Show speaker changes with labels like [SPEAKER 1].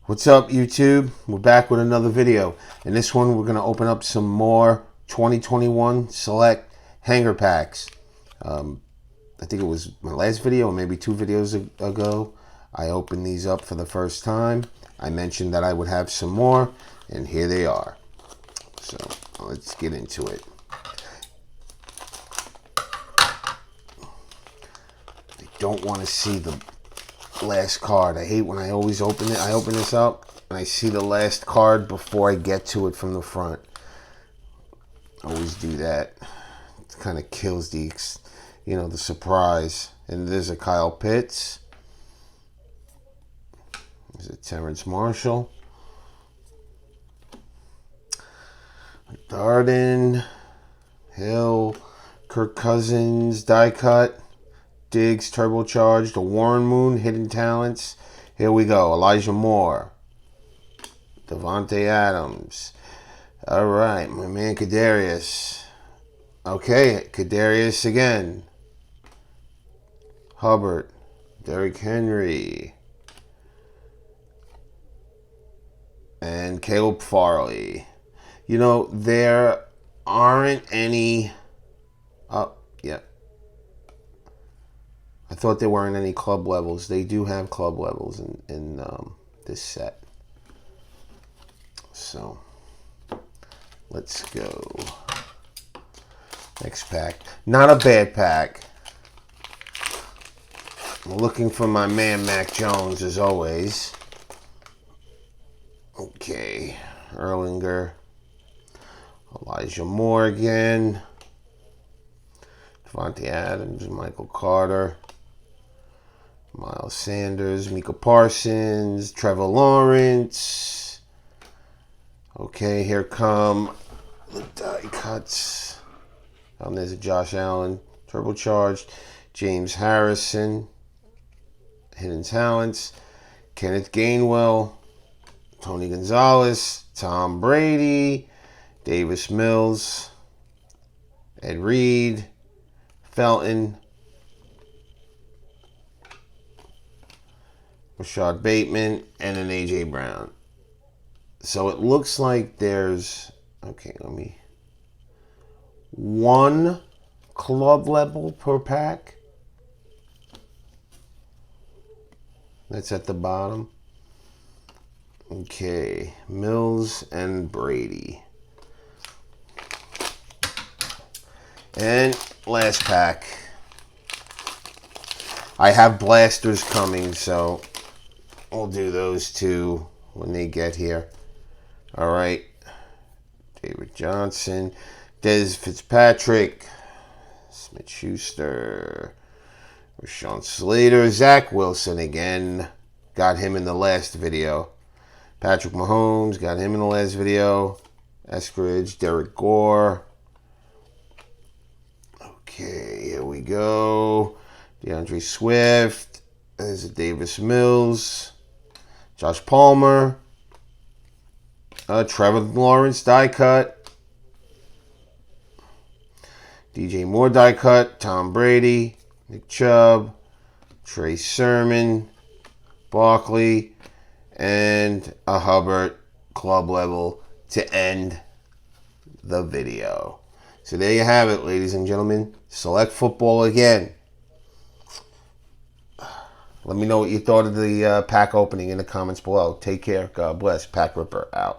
[SPEAKER 1] What's up, YouTube? We're back with another video. In this one, we're going to open up some more 2021 Select hanger packs. I think it was my last video, or maybe 2 videos ago, I opened these up for the first time. I mentioned that I would have some more, and here they are. So, let's get into it. I don't want to see the last card. I hate when I always open it. I open this up and I see the last card before I get to it from the front. I always do that. It kind of kills the surprise. And there's a Kyle Pitts. There's a Terrence Marshall. Darden, Hill, Kirk Cousins, die cut. Diggs, turbocharged, the Warren Moon, hidden talents. Here we go. Elijah Moore. Devontae Adams. All right, my man Kadarius. Okay, Kadarius again. Hubbard. Derrick Henry. And Caleb Farley. You know, there aren't any... Oh, yeah. I thought there weren't any club levels. They do have club levels in this set. So, let's go. Next pack. Not a bad pack. I'm looking for my man Mac Jones as always. Okay. Erlinger. Elijah Moore again. Devontae Adams. Michael Carter. Miles Sanders, Micah Parsons, Trevor Lawrence. Okay, here come the die cuts. There's a Josh Allen, turbocharged. James Harrison, hidden talents. Kenneth Gainwell, Tony Gonzalez, Tom Brady, Davis Mills, Ed Reed, Felton, Rashad Bateman, and an A.J. Brown. So it looks like there's, one club level per pack. That's at the bottom. Okay, Mills and Brady. And last pack. I have blasters coming, so we'll do those two when they get here. All right. David Johnson. Dez Fitzpatrick. Smith-Schuster. Rashawn Slater. Zach Wilson again. Got him in the last video. Patrick Mahomes. Got him in the last video. Eskridge. Derek Gore. Okay, here we go. DeAndre Swift. There's a Davis Mills. Josh Palmer. Trevor Lawrence die cut. DJ Moore die cut. Tom Brady. Nick Chubb. Trey Sermon. Barkley. And a Hubbard club level to end the video. So there you have it, ladies and gentlemen. Select football again. Let me know what you thought of the pack opening in the comments below. Take care. God bless. Pack Ripper out.